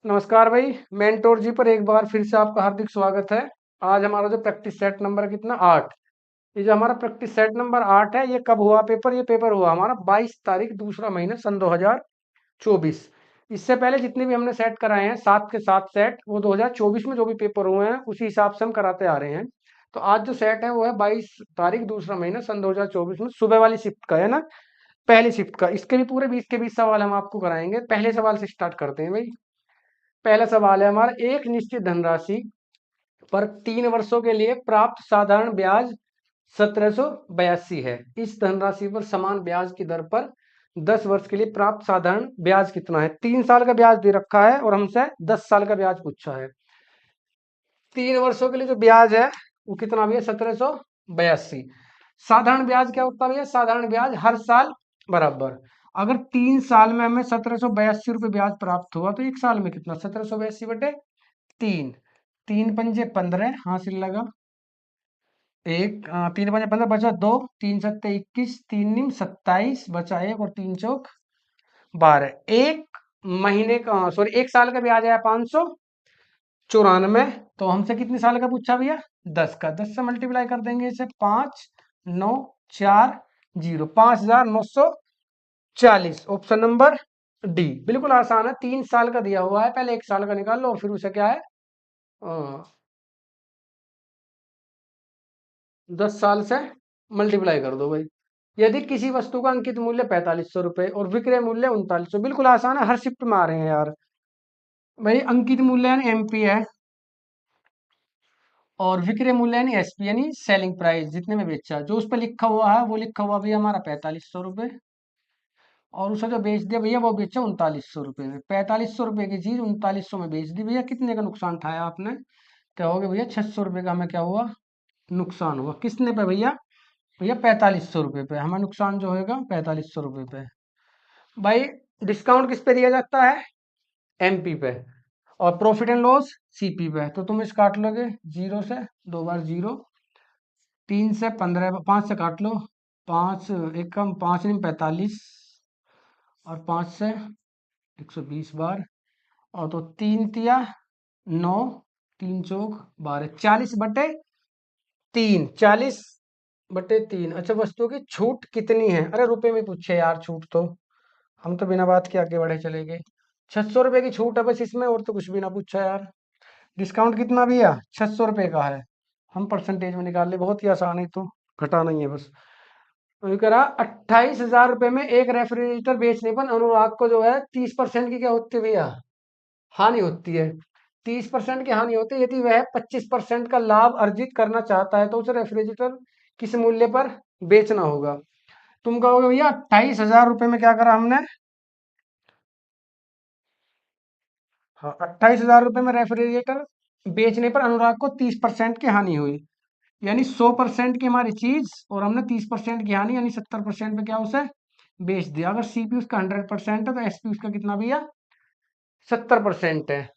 नमस्कार भाई। मेंटोर जी पर एक बार फिर से आपका हार्दिक स्वागत है। आज हमारा जो प्रैक्टिस सेट नंबर है कितना 8। ये जो हमारा प्रैक्टिस सेट नंबर 8 है, ये कब हुआ पेपर? ये पेपर हुआ हमारा 22 तारीख दूसरा महीना सन 2024। इससे पहले जितने भी हमने सेट कराए हैं 7 के 7 सेट, वो 2024 में जो भी पेपर हुए हैं उसी हिसाब से हम कराते आ रहे हैं। तो आज जो सेट है वो है 22 तारीख दूसरा महीना सन 2024 में सुबह वाली शिफ्ट का है ना, पहली शिफ्ट का। इसके भी पूरे 20 के 20 सवाल हम आपको कराएंगे। पहले सवाल से स्टार्ट करते हैं भाई। पहला सवाल है हमारा, एक निश्चित धनराशि पर 3 वर्षों के लिए प्राप्त साधारण ब्याज 1782 है। इस धनराशि पर समान ब्याज की दर पर 10 वर्ष के लिए प्राप्त साधारण ब्याज कितना है? 3 साल का ब्याज दे रखा है और हमसे 10 साल का ब्याज पूछा है। 3 वर्षों के लिए जो ब्याज है वो कितना भी है? 1782। साधारण ब्याज क्या होता है भैया? साधारण ब्याज हर साल बराबर। अगर 3 साल में हमें 1782 रुपये ब्याज प्राप्त हुआ तो एक साल में कितना? 1782/3। 3 पंजे 15, हासिल लगा एक। 3 पंजे 15 बचा 2, 3 सत्ते 21, 3 निम 27, बचा 1 और 3 चौक 12। एक महीने का, सॉरी, एक साल का ब्याज आया 594। तो हमसे कितने साल का पूछा भैया? 10 से मल्टीप्लाई कर देंगे इसे। 5940, 5940। ऑप्शन नंबर डी बिल्कुल आसान है। 3 साल का दिया हुआ है, पहले एक साल का निकाल लो और फिर उसे क्या है, 10 साल से मल्टीप्लाई कर दो भाई। यदि किसी वस्तु का अंकित मूल्य 4500 रुपये और विक्रय मूल्य 3900, बिल्कुल आसान है, हर शिफ्ट में आ रहे हैं यार। भाई अंकित मूल्य यानी एमपी है, और विक्रय मूल्य यानी एसपी यानी सेलिंग प्राइस, जितने में बेचा। जो उस पर लिखा हुआ है वो लिखा हुआ भैया हमारा 4500 रुपये, और उसने जो बेच दिया भैया वो बेचा 3900 रुपये में। 4500 रुपये की चीज 3900 में बेच दी भैया। कितने का नुकसान उठाया आपने? क्या हो गया भैया? 600 रुपये का हमें क्या हुआ? नुकसान हुआ। किसने पे भैया? भैया 4500 रुपये पे हमें नुकसान जो होगा 4500 रुपये पे। भाई डिस्काउंट किस पे दिया जाता है? एमपी पे। और प्रॉफिट एंड लॉस सीपी पे। तो तुम इस काट लोगे जीरो से, 2 बार 0। 3 से 15, 5 से काट लो। 5 एक कम, 5 नहीं 45, और 5 से 120 बार। और तो 3 तिया 9, 3 चौक 12, 40/3। 40/3। अच्छा, वस्तुओं की छूट कितनी है? अरे रुपए में पूछे यार छूट तो, हम तो बिना बात के आगे बढ़े चले गए। 600 रुपये की छूट है बस इसमें, और तो कुछ भी ना पूछा यार। डिस्काउंट कितना भैया? 600 रुपये का है। हम परसेंटेज में निकाल ले, बहुत ही आसान है तो, घटाना ही है बस। तो ये करा 28,000 रुपये में एक रेफ्रिजरेटर बेचने पर अनुराग को जो है 30% की क्या होती है भैया? हानि होती है। 30% की हानि होती है। यदि वह 25% का लाभ अर्जित करना चाहता है तो उसे रेफ्रिजरेटर किस मूल्य पर बेचना होगा? तुम कहोगे भैया 28,000 रुपये में क्या करा हमने? हाँ, 28,000 रुपये में रेफ्रिजरेटर बेचने पर अनुराग को 30% की हानि हुई। यानी 100% की हमारी चीज और हमने 30% की हानि, यानी 70% पे क्या उसे बेच दिया। अगर सीपी उसका 100% है तो एसपी उसका कितना भैया? 70% है।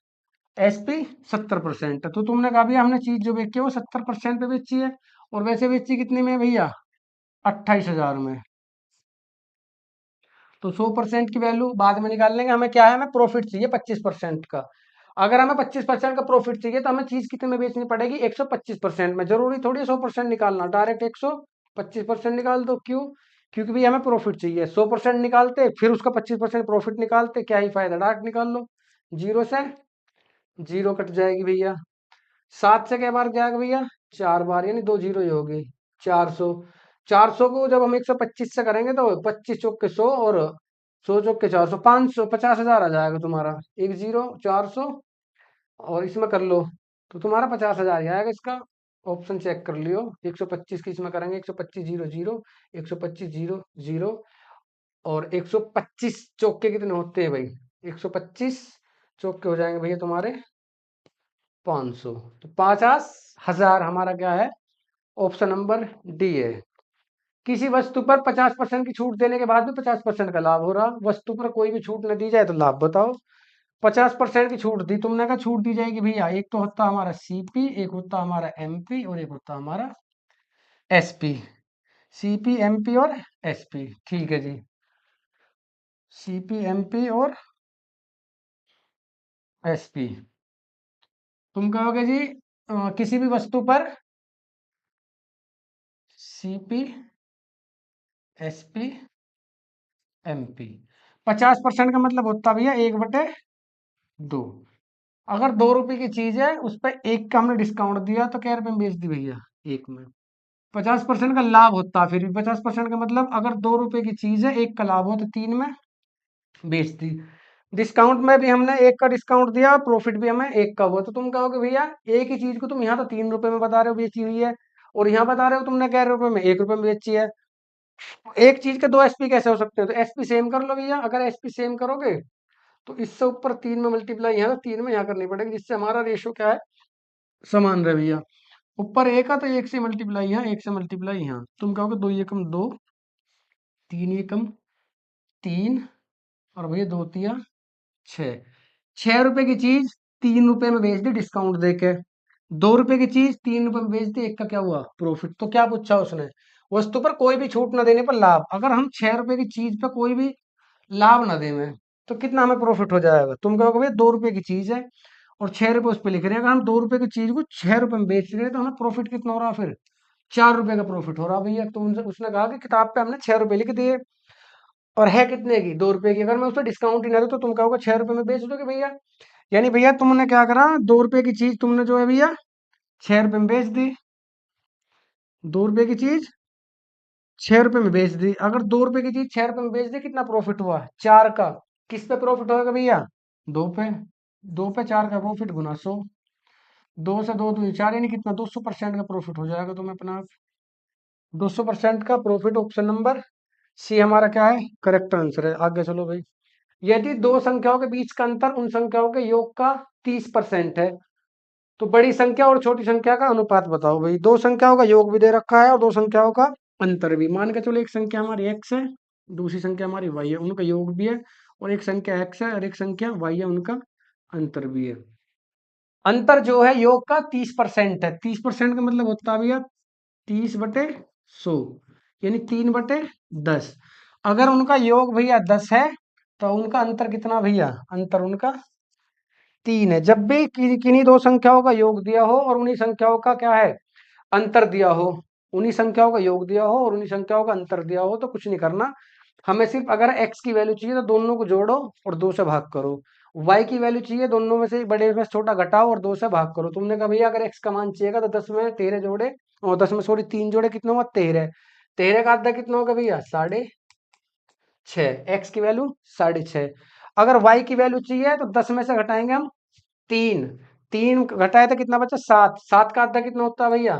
एसपी 70% है। तो तुमने कहा भैया हमने चीज जो बेची है वो 70% पे बेची है, और वैसे बेची कितने में भैया? 28,000 में। तो 100% की वैल्यू बाद में निकाल लेंगे। हमें क्या है? हमें प्रॉफिट चाहिए 25% का। अगर हमें 25% का प्रॉफिट चाहिए तो हमें चीज कितने में बेचनी पड़ेगी? 125% में। जरूरी थोड़ी 100% निकालना, डायरेक्ट 125% निकाल दो। क्यों? क्योंकि भी हमें प्रॉफिट चाहिए। 100% निकालते फिर उसका 25% प्रॉफिट निकालते, क्या ही फायदा, डायरेक्ट निकाल लो। जीरो से जीरो कट जाएगी भैया। 7 से क्या बार जाएगा भैया? 4 बार, यानी 2 जीरो ही होगी। 400। 400 को जब हम 125 से करेंगे तो 25 चौक के 100, और 100 चौक के 400, 500, 50,000 आ जाएगा तुम्हारा। एक जीरो 400, और इसमें कर लो तो तुम्हारा 50,000 ही आएगा इसका। ऑप्शन चेक कर लियो। 125 की इसमें करेंगे 125 0 0, 125 0 0, और 125 चौके कितने होते हैं भाई? 125 चौके हो जाएंगे भैया तुम्हारे 500। तो 50,000 हमारा क्या है? ऑप्शन नंबर डी है। किसी वस्तु पर 50% की छूट देने के बाद भी 50% का लाभ हो रहा। वस्तु पर कोई भी छूट न दी जाए तो लाभ बताओ। 50% की छूट दी, तुमने कहा छूट दी जाएगी भैया। एक तो होता हमारा सीपी, एक होता हमारा एमपी, और एक होता हमारा एसपी। सीपी, एमपी और एसपी, ठीक है जी। सीपी, एमपी और एसपी। तुम कहोगे जी किसी भी वस्तु पर सीपी, एसपी, एमपी। 50% का मतलब होता भैया 1/2। अगर 2 रुपए की चीज है उस पर एक का हमने डिस्काउंट दिया तो क्या रुपए में बेच दी भैया, एक में। 50% का लाभ होता, फिर भी 50% का मतलब अगर 2 रुपए की चीज है एक का लाभ हो तो 3 में बेच दी। डिस्काउंट में भी हमने एक का डिस्काउंट दिया, प्रॉफिट भी हमें एक का हुआ। तो तुम कहोगे भैया एक ही चीज को तुम यहाँ तो 3 रुपए में बता रहे हो बेची हुई है, और यहाँ बता रहे हो तुमने क्या रुपए में, 1 रुपए में बेची है। एक चीज के दो एसपी कैसे हो सकते हैं? तो एसपी सेम कर लो भैया। अगर एसपी सेम करोगे तो इससे ऊपर 3 में मल्टीप्लाई यहाँ, 3 में यहाँ करनी पड़ेगी, जिससे हमारा रेशियो क्या है, समान रहे भैया। ऊपर एक है तो एक से मल्टीप्लाई यहाँ, एक से मल्टीप्लाई यहाँ। तुम कहोगे 2 एकम 2, 3 एकम 3, और भैया 2 तिया 6। 6 रुपए की चीज 3 रुपए में बेच दी डिस्काउंट देके। 2 रुपए की चीज 3 रुपए में बेच दी, एक का क्या हुआ, प्रॉफिट। तो क्या पूछा उसने, वस्तु पर कोई भी छूट न देने पर लाभ। अगर हम 6 रुपए की चीज पे कोई भी लाभ ना दें तो कितना हमें प्रॉफिट हो जाएगा? तुम कहोगे भैया 2 रुपए की चीज है और 6 रुपए उस पर लिख रहे हैं, अगर हम 2 रुपए की चीज को 6 रुपए में बेच रहे हैं तो हमें प्रॉफिट कितना हो रहा, फिर 4 रुपए का प्रॉफिट हो रहा भैया। तो उसने कहा कि किताब पे हमने 6 रुपए लिख दिए और है कितने की, 2 रुपए की। अगर मैं उस पर डिस्काउंट ही ना दूं तो तुम कहोगे 6 रुपए में बेच दोगे भैया। यानी भैया तुमने क्या करा, 2 रुपए की चीज तुमने जो है भैया 6 रुपए में बेच दी। 2 रुपए की चीज 6 रुपए में बेच दी। अगर 2 रुपए की चीज 6 रुपए में बेच दी, कितना प्रॉफिट हुआ, 4 का। किस पे प्रॉफिट होगा भैया, 2 पे। 2 पे 4 का प्रॉफिट गुना 100। 2 से 2 दूनी 4, यानी कितना, 200% का प्रॉफिट हो जाएगा तुम्हें अपना। 200% का प्रॉफिट, ऑप्शन नंबर सी हमारा क्या है, करेक्ट आंसर है। आगे चलो भाई। यदि दो संख्याओं के बीच का अंतर उन संख्याओं के योग का 30% है तो बड़ी संख्या और छोटी संख्या का अनुपात बताओ भाई। दो संख्याओं का योग भी दे रखा है और दो संख्याओं का अंतर भी। मान के चलो एक संख्या हमारी एक्स है, दूसरी संख्या हमारी वाई है, उनका योग भी है। और एक संख्या एक्स है और एक संख्या वाई है, उनका अंतर भी है। अंतर जो है योग का 30% है। 30% का मतलब होता है भैया 30/100, यानी 3/10। अगर उनका योग भैया 10 है तो उनका अंतर कितना भैया, अंतर उनका 3 है। जब भी किन्हीं दो संख्याओं का योग दिया हो और उन्हीं संख्याओं का क्या है, अंतर दिया हो, उन्हीं संख्याओं का योग दिया हो और उन्हीं संख्याओं का अंतर दिया हो, तो कुछ नहीं करना। हमें सिर्फ अगर x की वैल्यू चाहिए तो दोनों को जोड़ो और 2 से भाग करो। y की वैल्यू चाहिए, दोनों में से बड़े में से छोटा घटाओ और 2 से भाग करो। तुमने कहा भैया अगर x का मान चाहिएगा तो 10 में 13 जोड़े, और 10 में सॉरी 3 जोड़े, कितना हुआ 13। 13 का आधा कितना होगा भैया, 6.5। x की वैल्यू 6.5। अगर y की वैल्यू चाहिए तो 10 में से घटाएंगे हम 3। 3 घटाए तो कितना बचा, 7। 7 का आधा कितना होता है भैया,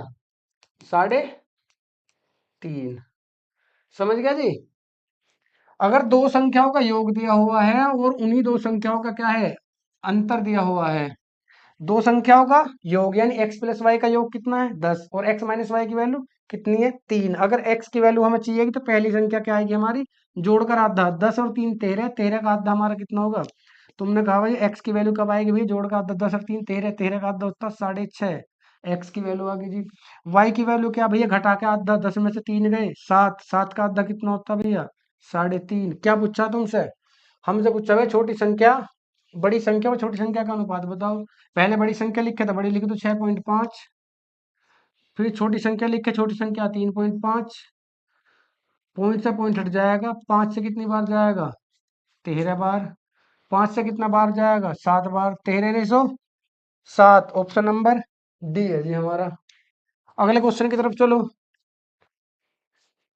3.5। समझ गया जी। अगर दो संख्याओं का योग दिया हुआ है और उन्हीं दो संख्याओं का क्या है, अंतर दिया हुआ है। दो संख्याओं का योग यानी x प्लस वाई का योग कितना है, 10, और x माइनस वाई की वैल्यू कितनी है, 3। अगर x की वैल्यू हमें चाहिए तो पहली संख्या क्या आएगी हमारी, जोड़कर आधा, 10 और 3 13, 13 का आधा हमारा कितना होगा। तुमने कहा भाई x की वैल्यू कब आएगी, भाई जोड़कर आधा, 10 और 3 13, 13 का आधा होता है 6.5। x की वैल्यू आ गई जी। y की वैल्यू क्या भैया, घटा के आधा, 10 में से 3 गए 7, 7 का आधा कितना होता है भैया, 3.5। क्या पूछा तुमसे, हमसे पूछा भाई छोटी संख्या, बड़ी संख्या और छोटी संख्या का अनुपात बताओ। पहले बड़ी संख्या लिखे तो बड़ी लिखे तो 6.5, फिर छोटी संख्या लिखे, छोटी संख्या 3.5। पॉइंट से पॉइंट हट जाएगा, 5 से कितनी बार जाएगा, 13 बार। 5 से कितना बार जाएगा, 7 बार। 13 ने 100 7, ऑप्शन नंबर डी है जी हमारा। अगले क्वेश्चन की तरफ चलो।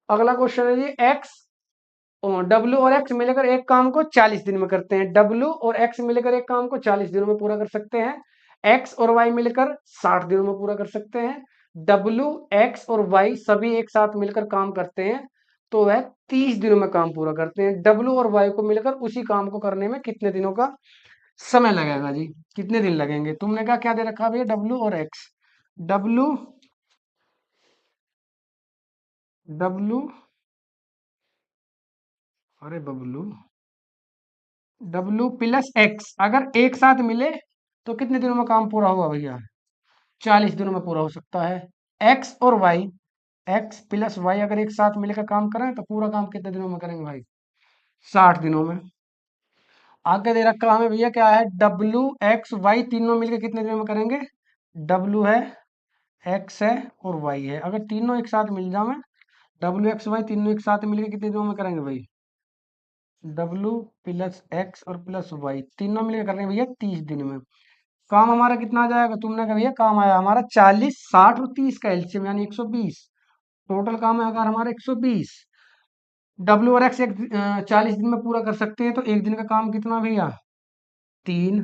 अगला क्वेश्चन है जी, एक्स डब्ल्यू और एक्स मिलकर एक काम को 40 दिन में करते हैं। डब्ल्यू और एक्स मिलकर एक काम को 40 दिनों में पूरा कर सकते हैं। एक्स और वाई मिलकर 60 दिनों में पूरा कर सकते हैं। डब्ल्यू, एक्स और वाई सभी एक साथ मिलकर काम करते हैं तो वह 30 दिनों में काम पूरा करते हैं। डब्ल्यू और वाई को मिलकर उसी काम को करने में कितने दिनों का समय लगेगा जी, कितने दिन लगेंगे? तुमने कहा क्या दे रखा भैया, डब्ल्यू और एक्स। डब्ल्यू, डब्ल्यू, अरे बबलू, डब्ल्यू प्लस एक्स अगर एक साथ मिले तो कितने दिनों में काम पूरा होगा भैया, 40 दिनों में पूरा हो सकता है। एक्स और वाई, एक्स प्लस वाई अगर एक साथ मिलकर काम करें तो पूरा काम कितने दिनों में करेंगे भाई, 60 दिनों में। आगे दे रखा हमें भैया क्या है, डब्ल्यू एक्स वाई तीनों मिलके कितने दिनों में करेंगे। डब्ल्यू है, एक्स है और वाई है, अगर तीनों एक साथ मिल जाए, डब्ल्यू एक्स वाई तीनों एक साथ मिलके कितने दिनों में करेंगे भाई। डब्ल्यू प्लस एक्स और प्लस वाई तीनों मिलकर कर रहे हैं भैया 30 दिन में। काम हमारा कितना आ जाएगा, तुमने कहा भैया काम आया हमारा 40, 60 और 30 का एलसीएम यानी 120। टोटल काम है अगर हमारा 120। डब्ल्यू और एक्स 40 दिन में पूरा कर सकते हैं, तो एक दिन का काम कितना भैया, 3।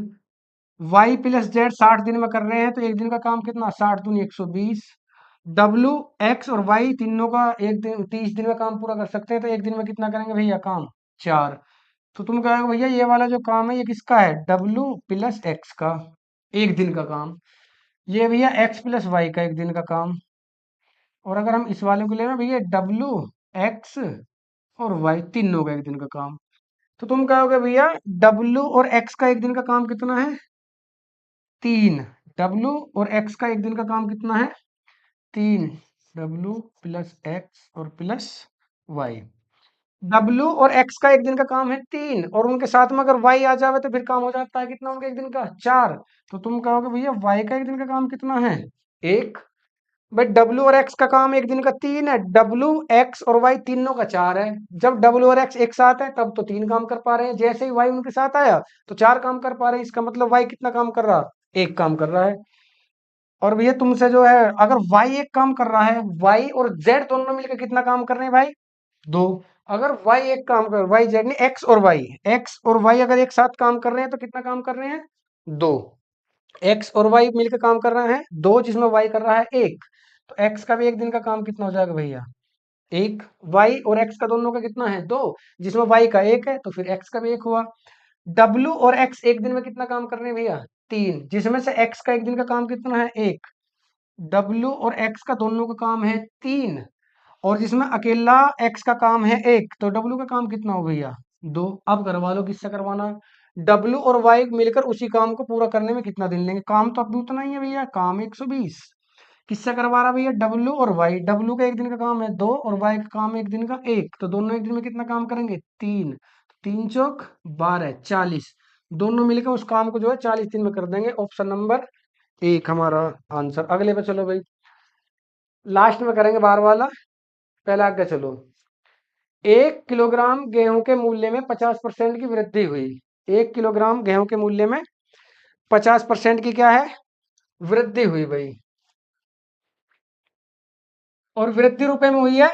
वाई प्लस जेड 60 दिन में कर रहे हैं, तो एक दिन का काम कितना, 60 दूनी 120। डब्ल्यू एक्स और वाई तीनों का एक दिन 30 दिन में काम पूरा कर सकते हैं, तो एक दिन में कितना करेंगे भैया काम, 4। तो तुम कहोगे भैया ये वाला जो काम है ये किसका है, डब्ल्यू प्लस एक्स का, एक दिन का काम। ये भैया एक्स प्लस वाई का एक दिन का काम। और अगर हम इस वाले को ले रहे हैं भैया डब्ल्यू एक्स और वाई तीनों का एक दिन का काम, तो तुम कहोगे भैया डब्ल्यू और एक्स का एक दिन का काम कितना है, 3। डब्ल्यू और एक्स का एक दिन का काम कितना है, 3। डब्ल्यू प्लस एक्स और प्लस वाई। डब्ल्यू और एक्स का एक दिन का काम है 3, और उनके साथ में अगर वाई आ जावे तो फिर काम हो जाता है कितना उनका एक दिन का, 4। तो तुम कहोगे भैया वाई का एक दिन का काम कितना है, 1। भाई डब्ल्यू और एक्स का काम एक दिन का 3 है, डब्ल्यू एक्स और वाई तीनों का 4 है। जब डब्ल्यू और एक्स एक साथ है तब तो 3 काम कर पा रहे हैं, जैसे ही वाई उनके साथ आया तो 4 काम कर पा रहे हैं। इसका मतलब वाई कितना काम कर रहा, एक काम कर रहा है। और भैया तुमसे जो है, अगर वाई एक काम कर रहा है, वाई और जेड दोनों मिलकर कितना काम कर रहे हैं भाई, 2। अगर वाई एक काम कर, वाई जेड नहीं, एक्स और वाई अगर एक साथ काम कर रहे हैं तो कितना काम कर रहे हैं, 2। एक्स और वाई मिलकर काम कर रहे हैं 2, जिसमें वाई कर रहा है 1। तो एक्स का भी एक दिन का काम कितना हो जाएगा भैया, 1। वाई और एक्स का दोनों का कितना है, 2, जिसमें वाई का 1 है, तो फिर एक्स का भी 1 हुआ। डब्ल्यू और एक्स एक दिन में कितना काम कर रहे हैं भैया, 3, जिसमें से एक्स का एक दिन का काम कितना है, 1। डब्ल्यू और एक्स का दोनों का काम है 3, और जिसमें अकेला एक्स का काम है 1, तो डब्ल्यू का काम कितना हो भैया, 2। अब करवा लो किससे करवाना है। डब्ल्यू और वाई मिलकर उसी काम को पूरा करने में कितना दिन लेंगे, काम तो अब भी उतना ही है भैया, काम 120। किससे करवा रहा भैया, डब्ल्यू और वाई। डब्ल्यू का एक दिन का काम है 2 और वाई का काम एक दिन का 1, तो दोनों एक दिन में कितना काम करेंगे, 3। 3 चौक 12, 40। दोनों मिलकर उस काम को जो है 40 दिन में कर देंगे। ऑप्शन नंबर 1 हमारा आंसर। अगले पे चलो भाई, लास्ट में करेंगे बार वाला। पहले आगे चलो। 1 किलोग्राम गेहूं के मूल्य में 50% की वृद्धि हुई। 1 किलोग्राम गेहूं के मूल्य में 50% की क्या है, वृद्धि हुई भाई। और वृद्धि रुपए में हुई है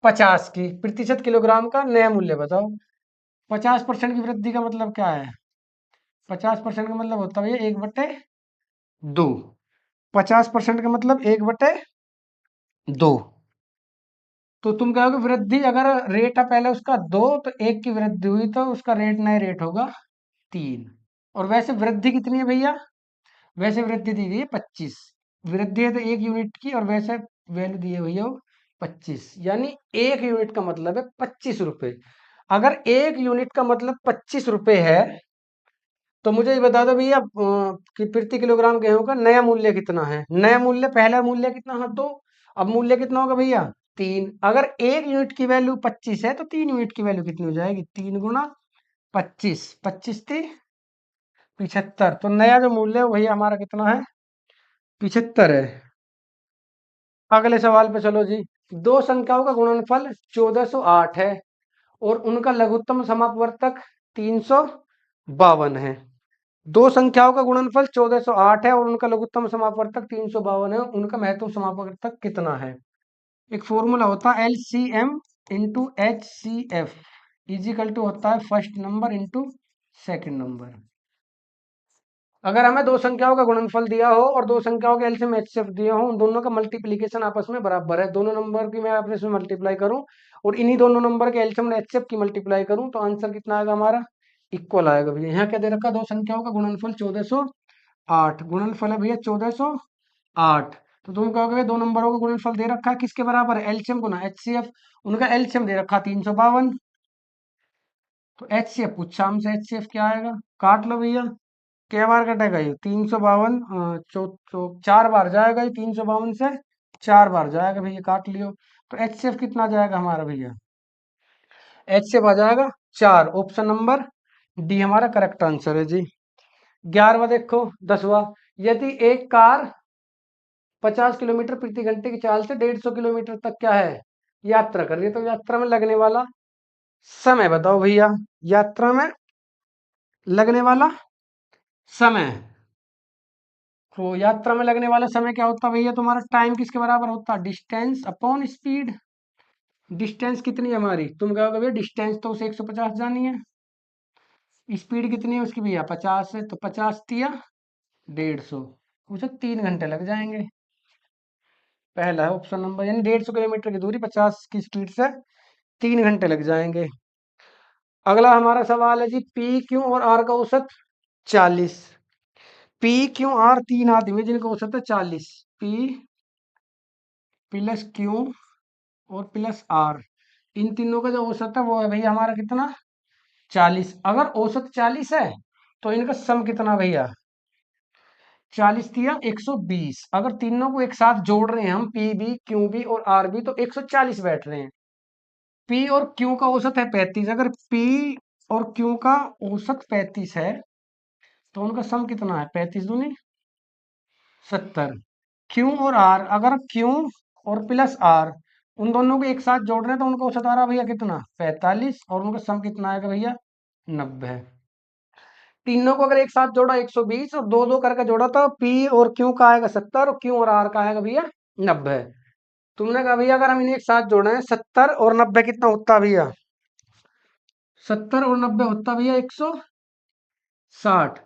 50 की, प्रतिशत किलोग्राम का नया मूल्य बताओ। 50% की वृद्धि का मतलब क्या है, 50% का मतलब होता है 1/2। 50% का मतलब 1/2। तो तुम कहोगे वृद्धि अगर रेट है पहले उसका 2, तो 1 की वृद्धि हुई तो उसका रेट नया रेट होगा 3। और वैसे वृद्धि कितनी है भैया, वैसे वृद्धि दी गई है 25। वृद्धि है तो 1 यूनिट की, और वैसे वैल्यू दी है भैया 25, यानी 1 यूनिट का मतलब है 25 रुपए। अगर 1 यूनिट का मतलब 25 रुपए है, तो मुझे ये बता दो भैया कि प्रति किलोग्राम गेहूं का नया मूल्य कितना है। नया मूल्य, पहला मूल्य कितना है 2, अब मूल्य कितना होगा भैया 3। अगर 1 यूनिट की वैल्यू 25 है, तो 3 यूनिट की वैल्यू कितनी हो जाएगी, 3 गुना 25, 25×3 = 75। तो नया जो मूल्य है वही हमारा कितना है, 75 है। अगले सवाल पे चलो जी। दो संख्याओं का गुणनफल 1408 है और उनका लघुत्तम समापवर्तक 352 है। दो संख्याओं का गुणनफल 1408 है और उनका लघुत्तम समापवर्तक 352 है, उनका महत्तम समापवर्तक कितना है। एक फॉर्मूला होता है LCM into HCF equal to होता है first number into second number. अगर हमें दो संख्याओं का गुणनफल दिया हो और दो संख्याओं के एलसीएम एचसीएफ दिया हो, उन दोनों का मल्टीप्लीकेशन आपस में बराबर है, दोनों नंबर की मैं आपस में मल्टीप्लाई करूं और इन्हीं दोनों नंबर के एलसीएम और एचसीएफ की मल्टीप्लाई करूं, तो आंसर कितना आएगा हमारा, इक्वल आएगा भैया। यहाँ क्या दे रखा, दो संख्याओं का गुणनफल 1408, गुणनफल है भैया 1408। तो तुम कहोगे दो नंबरों का गुणनफल दे रखा है किसके बराबर है, एलसीएम गुना एचसीएफ। उनका एलसीएम दे रखा 352, तो एचसीएफ पूछा हमसे, एचसीएफ क्या आएगा, काट लो भैया। क्या बार कटेगा ये, 352, चार बार जाएगा ये, 352 से 4 बार जाएगा भैया, काट लियो। तो एचसीएफ कितना जाएगा हमारा भैया, एचसीएफ आ जाएगा 4, ऑप्शन नंबर डी हमारा करेक्ट आंसर है जी। 11वां देखो, 10वां। यदि एक कार 50 किलोमीटर प्रति घंटे की चाल से 150 किलोमीटर तक क्या है यात्रा कर रही है, तो यात्रा में लगने वाला समय बताओ भैया। यात्रा में लगने वाला समय, तो यात्रा में लगने वाला समय क्या होता है भैया तुम्हारा? टाइम किसके बराबर होता है? Distance upon speed. डिस्टेंस कितनी है हमारी? तुम कहोगे भैया डिस्टेंस तो उसे 150 जानी है, स्पीड कितनी है उसकी भैया 50 है, तो 50 तिया 150, उसे 3 घंटे लग जाएंगे। पहला है ऑप्शन नंबर, यानी 150 किलोमीटर की दूरी 50 की स्पीड से 3 घंटे लग जाएंगे। अगला हमारा सवाल है जी, पी क्यू और आर का औसत 40। पी क्यू आर तीन आदमी हैं जिनका औसत है 40। पी प्लस क्यू और प्लस आर, इन तीनों का जो औसत है वो है भैया हमारा कितना? 40। अगर औसत 40 है तो इनका सम कितना भैया? 40 दिया 120। अगर तीनों को एक साथ जोड़ रहे हैं हम, पी बी क्यू बी और आर बी, तो 140 बैठ रहे हैं। पी और क्यू का औसत है 35। अगर पी और क्यू का औसत 35 है तो उनका सम कितना है? 35 दूनी 70। क्यू और आर, अगर क्यू और प्लस आर उन दोनों को एक साथ जोड़ रहे हैं तो उनका औसत आ रहा भैया कितना? 45। और उनका सम कितना आएगा भैया? 90। तीनों को अगर एक साथ जोड़ा 120 और दो दो करके जोड़ा तो पी और क्यू का आएगा 70 और क्यू और आर का आएगा भैया 90। तुमने कहा भैया अगर हम इन्हें एक साथ जोड़े हैं 70 और 90 कितना होता भैया? 70 और 90 होता भैया 160।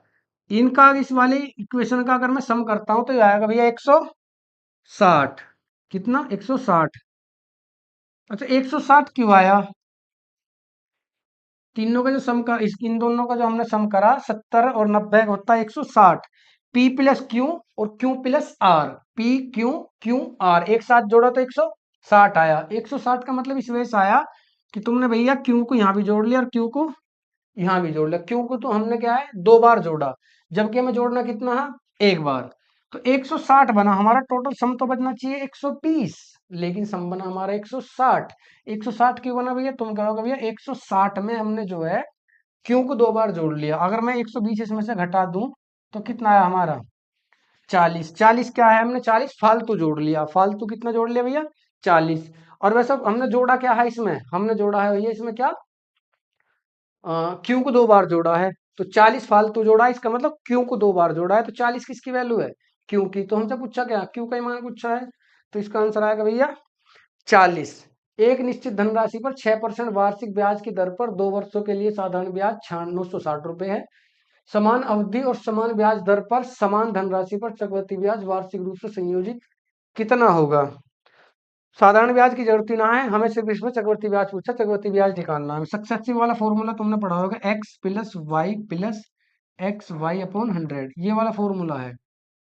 इनका इस वाली इक्वेशन का अगर मैं सम करता हूं तो ये आएगा भैया 160। कितना? 160। अच्छा 160 क्यों आया? तीनों का जो सम का इन दोनों का जो हमने सम करा 70 और 90 होता है 160। पी प्लस क्यू और Q plus R, P Q Q R एक साथ जोड़ा तो 160 आया। 160 का मतलब इस वजह से आया कि तुमने भैया क्यू को यहाँ भी जोड़ लिया और क्यू को यहाँ भी जोड़ लिया। क्यू को तो हमने क्या है 2 बार जोड़ा, जबकि हमें जोड़ना कितना है? 1 बार। तो 160 बना हमारा। टोटल सम तो बचना चाहिए 120, लेकिन सम बना हमारा 160। 160 क्यों बना भैया? तुम कहोगे भैया 160 में हमने जो है क्यू को 2 बार जोड़ लिया। अगर मैं 120 इसमें से घटा दूं तो कितना आया हमारा? 40। 40 क्या है? हमने 40 फालतू जोड़ लिया। फालतू कितना जोड़ लिया भैया? 40। और वैसे हमने जोड़ा क्या है इसमें? हमने जोड़ा है भैया इसमें क्या? क्यू को 2 बार जोड़ा है, तो 40 फालतू जोड़ा है, इसका मतलब क्यू को 2 बार जोड़ा है। तो 40 किसकी वैल्यू है? क्यू की। तो हमसे पूछा क्या? क्यू का ही मान पूछा है, तो इसका आंसर आएगा भैया 40। एक निश्चित धनराशि पर 6% वार्षिक ब्याज की दर पर 2 वर्षों के लिए साधारण ब्याज 960 रुपए है। समान अवधि और समान ब्याज दर पर समान धनराशि पर चक्रवृद्धि ब्याज वार्षिक रूप से संयोजित कितना होगा? साधारण ब्याज की जरूरत ही ना है, हमें सिर्फ इसमें चक्रवृद्धि ब्याज पूछा, चक्रवृद्धि ब्याज निकालना है। सक्सेसिव वाला फॉर्मूला तुमने पढ़ा होगा, एक्स वाई अपॉन 100, ये वाला फॉर्मूला है।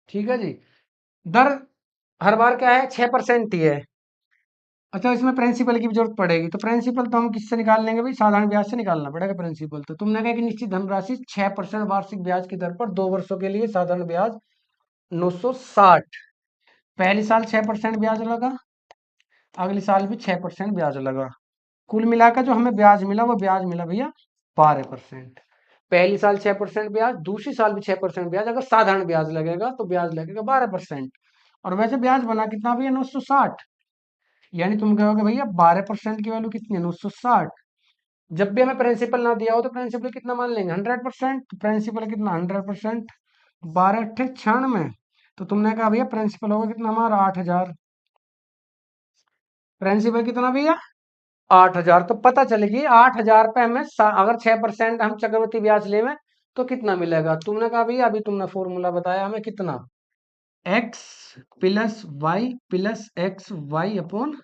ठीक है जी। दर हर बार क्या है? 6% ही है। अच्छा इसमें प्रिंसिपल की भी जरूरत पड़ेगी, तो प्रिंसिपल तो हम किससे निकाल लेंगे भाई? साधारण ब्याज से निकालना पड़ेगा प्रिंसिपल। तो तुमने कहा कि निश्चित धनराशि 6% वार्षिक ब्याज की दर पर 2 वर्षों के लिए साधारण ब्याज 960। पहली साल 6% ब्याज लगा, अगले साल भी 6% ब्याज लगा। कुल मिलाकर जो हमें ब्याज मिला वो ब्याज मिला भैया 12%। पहली साल 6% ब्याज, दूसरी साल भी 6% ब्याज। अगर साधारण ब्याज लगेगा तो ब्याज लगेगा 12%। और वैसे ब्याज बना कितना भैया? 960। यानी तुम कहोगे भैया 12% की वैल्यू कितनी है? 960। जब भी हमें प्रिंसिपल ना दिया हो तो प्रिंसिपल कितना मान लेंगे? 100%। प्रिंसिपल कितना? 100%। 12 × 96। तो तुमने कहा भैया प्रिंसिपल होगा कितना हमारा? 8000। प्रिंसिपल कितना भैया? 8000। तो पता चलेगी 8000 पे हमें अगर 6% हम चक्रवृद्धि ब्याज ले में तो कितना मिलेगा? तुमने कहा भैया अभी तुमने फॉर्मूला बताया हमें कितना? X plus X Y upon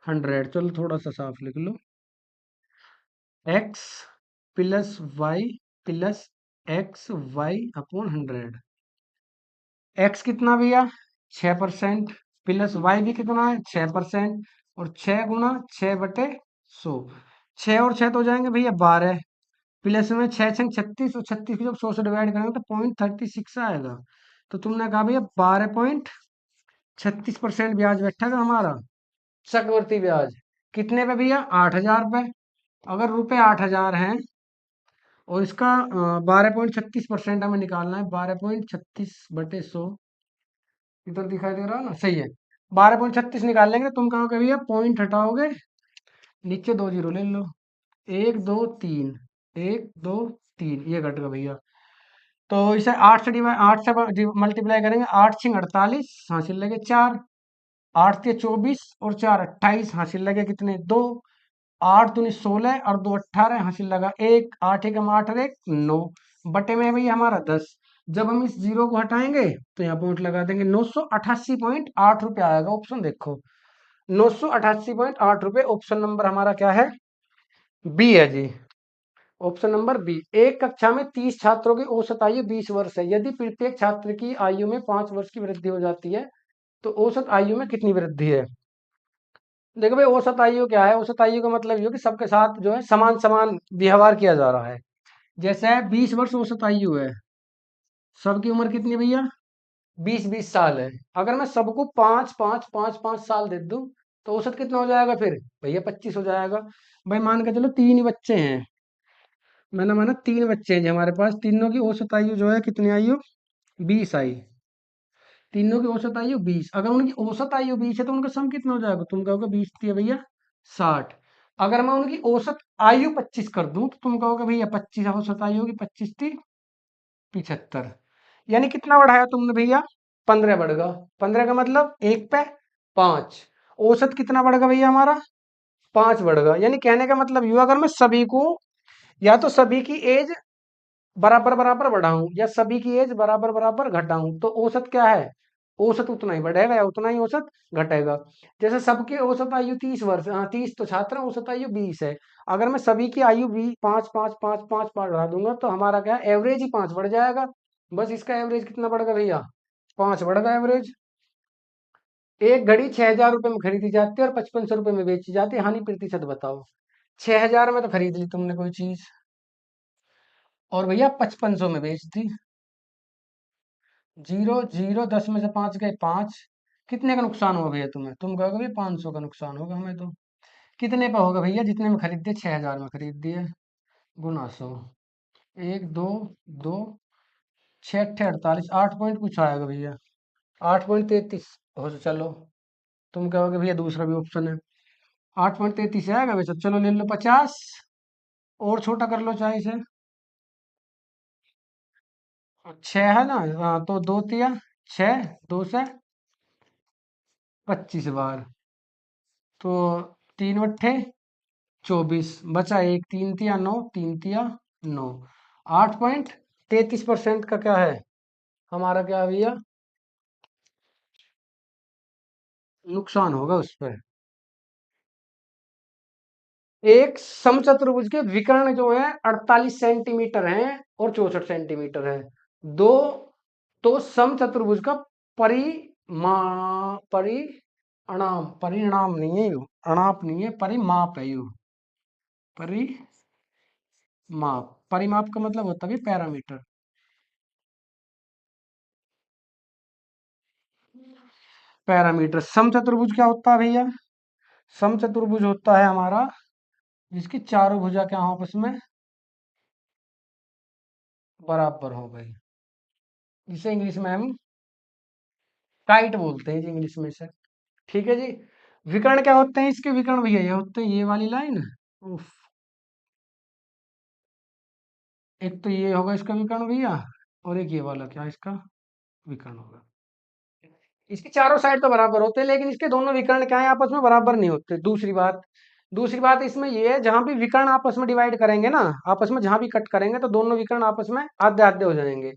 100। चलो थोड़ा सा साफ लिख लो, X plus X Y upon 100। X कितना भैया? 6%। प्लस वाई भी कितना है? 6%। और 6 × 6/100। 6 और 6 तो हो जाएंगे भैया 12। प्लस में 6×6 = 36, और 36 को जब 100 से डिवाइड करेंगे तो 0.36 आएगा। तो तुमने कहा भैया 12.36% ब्याज बैठेगा हमारा चक्रवर्ती ब्याज। कितने पे भैया? 8000 पे। अगर रुपए 8000 हैं और इसका 12.36% हमें निकालना है। 12.36/100 इधर दिखाई दे रहा है ना, सही है। 12.36 निकाल लेंगे, तुम कहोगे भैया पॉइंट हटाओगे, नीचे 2 जीरो ले लो। 1 2 3, 1 2 3 ये घट गया भैया। तो इसे 8 से मल्टीप्लाई करेंगे। 8 6 48 हासिल लगे 4, 8 3 24 और 4 28 हासिल लगे कितने 2, 8 दूनी 16 और 2 18 हासिल लगा 1, 8 एकम 8 और 1 9 बटे में है भैया हमारा 10। जब हम इस जीरो को हटाएंगे तो यहाँ पॉइंट लगा देंगे। 988.8 रुपये आएगा ऑप्शन, देखो 988.8 रुपये। ऑप्शन नंबर हमारा क्या है, बी है जी। Option number B. एक कक्षा में 30 छात्रों की औसत आयु 20 वर्ष है। यदि प्रत्येक छात्र की आयु में 5 वर्ष की वृद्धि हो जाती है तो औसत आयु में कितनी वृद्धि है। देखो भाई, औसत आयु क्या है, औसत आयु का मतलब ये हो कि सबके साथ जो है समान समान व्यवहार किया जा रहा है। जैसे 20 वर्ष औसत आयु है, सबकी उम्र कितनी है भैया, 20 20 साल है। अगर मैं सबको 5 5 5 5 5 साल दे दूं तो औसत कितना हो जाएगा फिर भैया, 25 हो जाएगा। भाई मान के चलो 3 ही बच्चे हैं, मैंने माना 3 बच्चे हैं जी हमारे पास, तीनों की औसत आयु जो है कितनी आयु 20 आई। तीनों की औसत आयु 20, अगर उनकी औसत आयु 20 है तो उनका सम कितना हो जाएगा, तुम कहोगे 20 थी भैया 60। अगर मैं उनकी औसत आयु 25 कर दूं तो तुम कहोगे भैया 25 औसत आयु होगी, 25 थी 75। यानी कितना बढ़ाया तुमने भैया, 15 बढ़ गया। 15 का मतलब 1 पे 5। औसत कितना बढ़ गया भैया हमारा, 5 बढ़ गया। यानी कहने का मतलब ये हुआ, अगर मैं सभी को या तो सभी की एज बराबर बराबर बढ़ाऊं या सभी की एज बराबर बराबर घटाऊं तो औसत क्या है, औसत उतना ही बढ़ेगा या उतना ही औसत घटेगा। जैसे सबकी औसत आयु 30 वर्ष, हाँ 30 तो छात्र हैं, औसत आयु 20 है। अगर मैं सभी की आयु 20 5 5 5 5 5 बढ़ा दूंगा तो हमारा क्या है, एवरेज ही 5 बढ़ जाएगा। बस इसका एवरेज कितना बढ़ेगा भैया, 5 बढ़ेगा एवरेज। एक घड़ी 6,000 रुपए में खरीदी जाती है और 5500 रुपए में बेची जाती है, हानि प्रतिशत बताओ। 6,000 में तो खरीद ली तुमने कोई चीज, और भैया 5500 में बेच दी। जीरो जीरो 10 में से 5 गए 5, कितने का नुकसान हुआ भैया तुम्हें, तुम कहोगे भैया 500 का नुकसान होगा हमें तो। कितने पे होगा भैया, जितने में खरीद दिए 6,000 में खरीद दिए, गुना 100। 1 2 2 6 अट्ठे 48, 8 पॉइंट कुछ आएगा भैया, 8.33 हो तो चलो। तुम कहोगे भैया दूसरा भी ऑप्शन है, 8.33 आएगा वैसे, चलो ले लो 50, और छोटा कर लो चाहे इसे। 6 है ना, हाँ तो 2 तिया 6, 2 से 25 बार, तो 3 अट्ठे 24, बचा एक, 3 तिया 9, 3 तिया 9। 8.33% का क्या है हमारा, क्या है भैया, नुकसान होगा उस पर। एक समचतुर्भुज के विकर्ण जो है 48 सेंटीमीटर है और 64 सेंटीमीटर है। दो, तो समचतुर्भुज का परिमा परिणाम, परिणाम नहीं है यू, अणाप नहीं है, परिमाप है यू, परिमाप। परिमाप का मतलब होता है पैरामीटर। पैरामीटर। समचतुर्भुज क्या होता है भैया, समचतुर्भुज होता है हमारा जिसकी चारों भुजा क्या हो आपस में बराबर हो गई, जिसे इंग्लिश में हम टाइट बोलते हैं जी इंग्लिश में से। ठीक है जी। विकर्ण क्या होते हैं इसके, विकर्ण भैया ये होते हैं, ये वाली लाइन, उफ, एक तो ये होगा इसका विकर्ण भैया, और एक ये वाला क्या इसका विकर्ण होगा। इसकी चारों साइड तो बराबर होते हैं लेकिन इसके दोनों विकर्ण क्या है, आपस में बराबर नहीं होते। दूसरी बात इसमें ये है, जहां भी विकर्ण आपस में डिवाइड करेंगे ना, आपस में जहां भी कट करेंगे तो दोनों विकर्ण आपस में आधे आधे हो जाएंगे।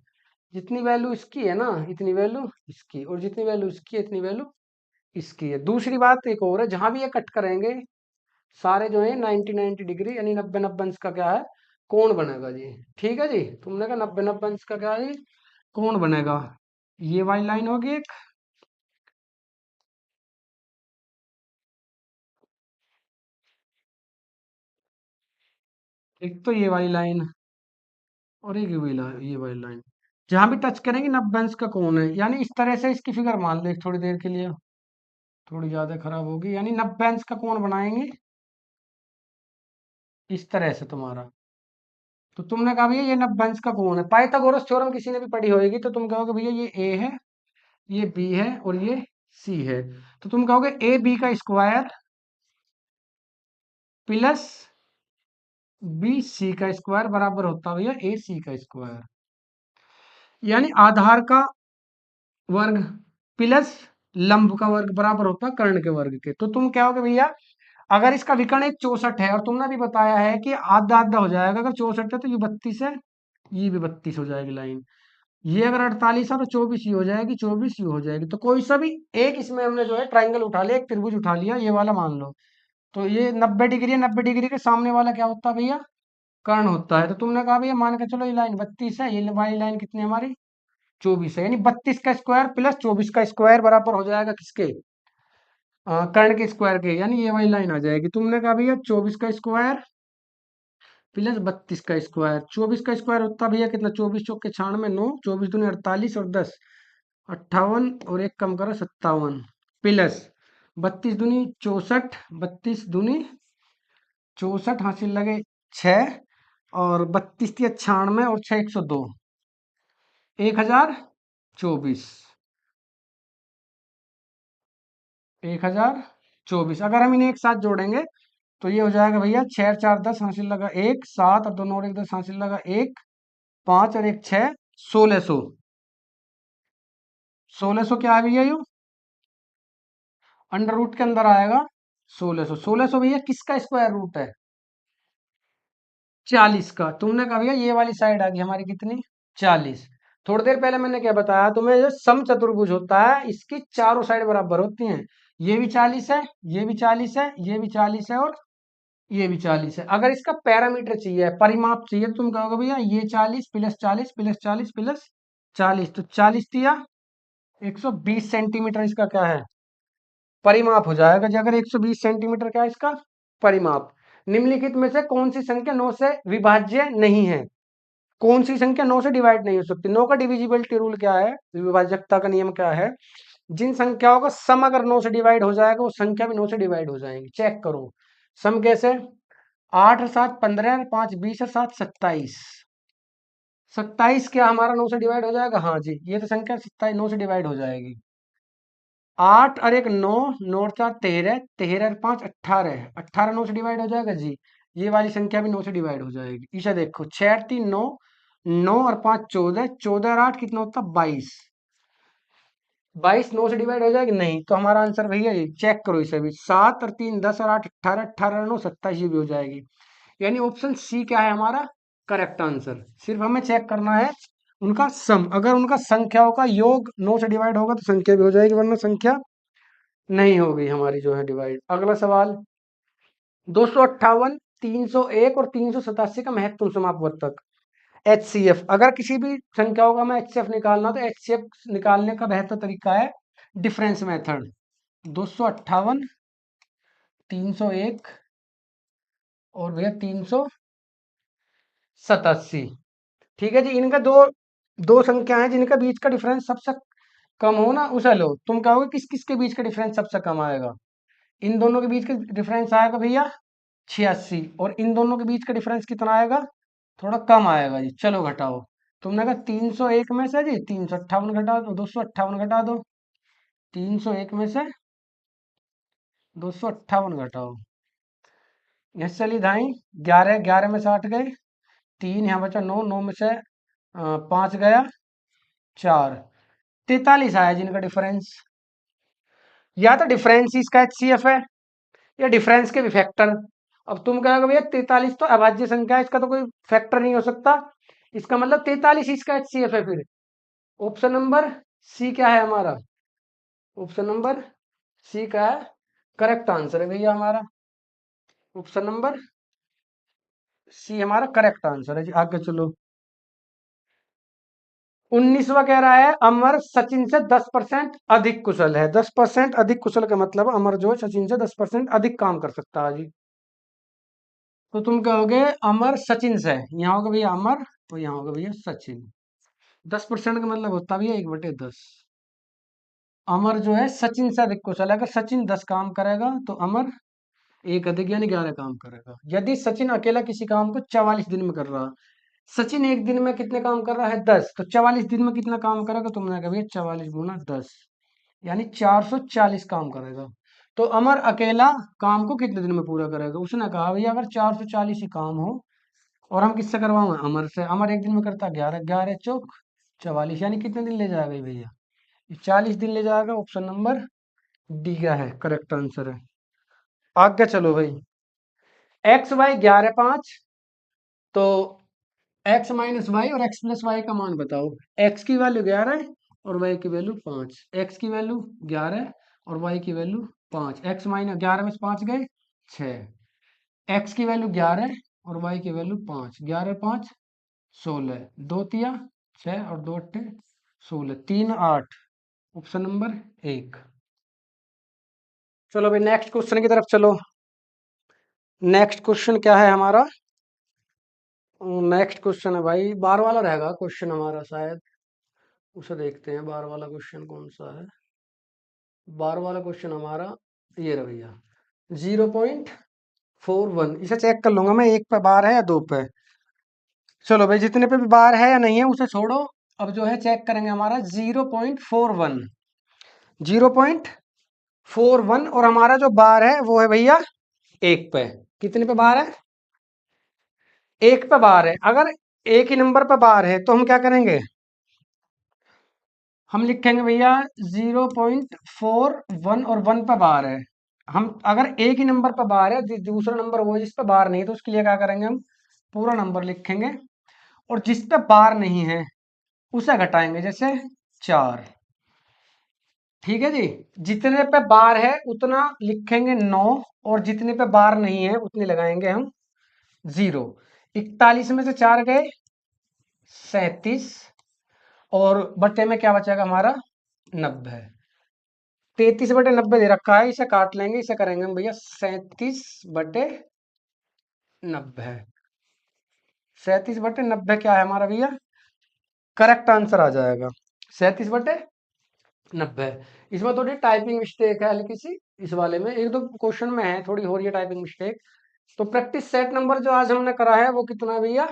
जितनी वैल्यू इसकी है ना इतनी वैल्यू इसकी, और जितनी वैल्यू इसकी है इतनी वैल्यू इसकी है। दूसरी बात एक और है, जहां भी ये कट करेंगे सारे जो है 90 90 डिग्री, यानी 90 90 अंश का क्या है, कोण बनेगा जी। ठीक है जी, तुमने कहा 90 90 अंश का क्या है, कोण बनेगा। ये वाली लाइन होगी एक तो ये वाली लाइन, और एक ये वाली लाइन जहां भी टच करेंगे 90 अंश का कोण है। यानी इस तरह से इसकी फिगर मान लो एक थोड़ी देर के लिए, थोड़ी ज्यादा खराब होगी। यानी 90 अंश का कोण बनाएंगे इस तरह से तुम्हारा, तो तुमने कहा भैया ये 90 अंश का कोण है। पाइथागोरस थ्योरम किसी ने भी पढ़ी होगी, तो तुम कहोगे भैया ये ए है, ये बी है और ये सी है। तो तुम कहोगे ए बी का स्क्वायर प्लस बी सी का स्क्वायर बराबर होता है भैया ए सी का स्क्वायर। यानी आधार का वर्ग प्लस लंब का वर्ग बराबर होता है कर्ण के वर्ग के। तो तुम क्या होगे भैया, अगर इसका विकर्ण एक 64 है और तुमने भी बताया है कि आधा आधा हो जाएगा, अगर 64 है तो ये 32 है, ये भी 32 हो जाएगी लाइन। ये अगर 48 है तो 24 ये हो जाएगी, 24 ये हो जाएगी। तो कोई सा भी एक इसमें हमने जो है ट्राइंगल उठा लिया, एक त्रिभुज उठा लिया, ये वाला मान लो। तो ये 90 डिग्री है, 90 डिग्री के सामने वाला क्या होता है भैया, कर्ण होता है। तो तुमने कहा भैया मान के चलो ये लाइन 32 है, ये वाली लाइन कितनी है हमारी 24 है। यानी 32 का स्क्वायर प्लस 24 का स्क्वायर बराबर हो जाएगा किसके, कर्ण के स्क्वायर के। यानी ये वाली लाइन आ जाएगी। तुमने कहा भैया 24 का स्क्वायर प्लस 32 का स्क्वायर। 24 का स्क्वायर होता भैया कितना, 24 चौके 96, 9 24 दूनी 48 और 10 58 और एक कम करो 57 प्लस 32 दूनी 64, 32 दूनी 64 हासिल लगे 6 और 32 थी 96 और 6 102, 1024, 1024। अगर हम इन्हें एक साथ जोड़ेंगे तो ये हो जाएगा भैया 6 और 4 10 हासिल लगा 1 7 और 2 9 और 1 10 हासिल लगा 1 5 और 1 6 1600। 1600 क्या है भैया, यू अंडर रूट के अंदर आएगा 1600। 1600 भैया किसका स्क्वायर रूट है, 40 का। तुमने कहा भैया ये वाली साइड आ गई हमारी कितनी 40। थोड़ी देर पहले मैंने क्या बताया तुम्हें, जो सम चतुर्भुज होता है इसकी चारों साइड बराबर होती हैं। ये भी 40 है, ये भी 40 है, ये भी 40 है और ये भी 40 है। अगर इसका पैरामीटर चाहिए, परिमाप चाहिए, तो तुम कहोगे भैया ये 40 प्लस 40 प्लस 40 प्लस 40, तो 40 दिया 120 सेंटीमीटर इसका क्या है, परिमाप हो जाएगा जी। अगर 120 सेंटीमीटर क्या है इसका परिमाप। निम्नलिखित में से कौन सी संख्या 9 से विभाज्य नहीं है, कौन सी संख्या 9 से डिवाइड नहीं हो सकती। 9 का डिविजिबिलिटी रूल क्या है, विभाजकता का नियम क्या है, जिन संख्याओं का सम अगर 9 से डिवाइड हो जाएगा वो संख्या भी 9 से डिवाइड हो जाएंगी। चेक करो सम कैसे, 8 और 7 15, 5 20 और 7 27। 27 क्या हमारा 9 से डिवाइड हो जाएगा, हाँ जी, ये तो संख्या 27 9 से डिवाइड हो जाएगी। 8 और 1 9, 9 और 4 13, 13 और 5 18, 18 9 से डिवाइड हो जाएगा जी। ये वाली संख्या भी 9 से डिवाइड हो जाएगी। इसे देखो 6 और 3 9, 9 और 5 14, 14 और 8 कितना होता 22, 22 9 से डिवाइड हो जाएगी नहीं। तो हमारा आंसर भैया ये चेक करो इसे भी, 7 और 3 10 और 8 18, 18 और 9 27 ये भी हो जाएगी। यानी ऑप्शन सी क्या है हमारा करेक्ट आंसर। सिर्फ हमें चेक करना है उनका सम, अगर उनका संख्याओं का योग 9 से डिवाइड होगा तो संख्या भी हो जाएगी, वरना संख्या नहीं हो गई हमारी जो है डिवाइड। अगला सवाल 258, 301 और 387 का महत्वपूर्ण समापवर्तक HCF। अगर किसी भी संख्याओं का मैं HCF निकालना हो तो HCF निकालने का बेहतर तरीका है डिफरेंस मेथड। 258, 301 और भैया 387। ठीक है जी, इनका दो दो संख्या है जिनका बीच का डिफरेंस सबसे कम हो ना उसे लो। तुम कहोगे किस किस के बीच का डिफरेंस सबसे कम आएगा, इन दोनों के बीच का डिफरेंस आएगा भैया 86 और इन दोनों के बीच का डिफरेंस कितना आएगा, थोड़ा कम आएगा जी। चलो घटाओ, तुमने कहा 301 में से जी 358 घटा दो, 258 घटा दो, 301 में से 258 घटाओ, यहाँ से चली धाई 11, 11 में से 8 गए, 3 यहाँ बचा 9, 9 में से 5 गया 4, 43 आया जिनका डिफरेंस। या तो डिफरेंस इसका HCF है या डिफरेंस के भी फैक्टर। अब तुम कहोगे भैया 43 तो अभाज्य संख्या है, इसका तो कोई फैक्टर नहीं हो सकता, इसका मतलब 43 इसका HCF है। फिर ऑप्शन नंबर सी क्या है हमारा, ऑप्शन नंबर सी का है करेक्ट आंसर है भैया हमारा। ऑप्शन नंबर सी हमारा करेक्ट आंसर है जी। आगे चलो 19वां कह रहा है अमर सचिन से 10% अधिक कुशल है। 10% अधिक कुशल का मतलब अमर जो है सचिन से 10% अधिक काम कर सकता है जी। तो तुम कहोगे अमर सचिन से, यहाँ होगा भैया अमर और यहाँ होगा भैया सचिन। 10% का मतलब होता भैया 1/10। अमर जो है सचिन से अधिक कुशल है। अगर सचिन 10 काम करेगा तो अमर एक अधिक यानी 11 काम करेगा। यदि सचिन अकेला किसी काम को 44 दिन में कर रहा सचिन एक दिन में कितने काम कर रहा है 10, तो 44 दिन में कितना काम करेगा, तुमने कहा भैया 44 गुना 10 यानी 440 काम करेगा। तो अमर अकेला काम को कितने दिन में पूरा करेगा, उसने कहा भैया अगर 440 ही काम हो और हम किससे करवाएं, अमर से, अमर एक दिन में करता 11, 11 चौक 44 यानी कितने दिन ले जाएगा ये भैया, 40 दिन ले जाएगा। ऑप्शन नंबर डी का है करेक्ट आंसर है। आगे चलो भाई, एक्स वाई 11 5, तो एक्स माइनस वाई और एक्स प्लस वाई का मान बताओ। एक्स की वैल्यू 11 और वाई की वैल्यू 5, एक्स की वैल्यू 11 और वाई की वैल्यू 5, एक्स माइनस 11 में से 5 गए 6, एक्स की वैल्यू 11 और वाई की वैल्यू 5, 11 5 16, 2 तिया 6 और 2 अट्ठे 16, 3 8, ऑप्शन नंबर 1। चलो भाई नेक्स्ट क्वेश्चन की तरफ चलो। नेक्स्ट क्वेश्चन क्या है हमारा, नेक्स्ट क्वेश्चन है भाई 12 वाला रहेगा क्वेश्चन हमारा शायद, उसे देखते हैं 12 वाला क्वेश्चन कौन सा है। 12 वाला क्वेश्चन हमारा ये रहा भैया 0.41, इसे चेक कर लूंगा मैं, एक पे बार है या दो पे। चलो भाई जितने पे भी बार है या नहीं है उसे छोड़ो, अब जो है चेक करेंगे हमारा 0.41, 0.41 और हमारा जो बार है वो है भैया एक पे, कितने पे बार है, एक पे बार है। अगर एक ही नंबर पे बार है तो हम क्या करेंगे, हम लिखेंगे भैया 0.41 और 1 पे बार है। हम अगर एक ही नंबर पे बार है, दूसरा नंबर वो है जिस पे बार नहीं है, तो उसके लिए क्या करेंगे, हम पूरा नंबर लिखेंगे और जिस पे बार नहीं है उसे घटाएंगे, जैसे 4। ठीक है जी, जितने पे बार है उतना लिखेंगे 9 और जितने पे बार नहीं है उतने लगाएंगे हम 0। 41 में से 4 गए 37 और बटे में क्या बचेगा हमारा 90। 33/90 दे रखा है, इसे काट लेंगे, इसे करेंगे हम भैया 37/90। 37/90 क्या है हमारा भैया, करेक्ट आंसर आ जाएगा 37/90। इसमें थोड़ी टाइपिंग मिस्टेक है हल्की सी, इस वाले में एक दो क्वेश्चन में है थोड़ी हो रही है टाइपिंग मिस्टेक। तो प्रैक्टिस सेट नंबर जो आज हमने करा है वो कितना है भैया,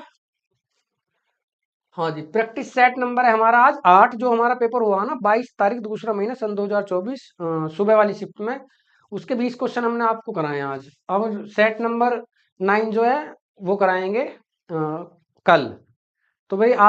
हाँ जी प्रैक्टिस सेट नंबर है हमारा आज 8, जो हमारा पेपर हुआ ना 22 तारीख दूसरा महीना सन 2024 सुबह वाली शिफ्ट में, उसके 20 क्वेश्चन हमने आपको कराए हैं आज। अब सेट नंबर 9 जो है वो कराएंगे कल। तो भाई आज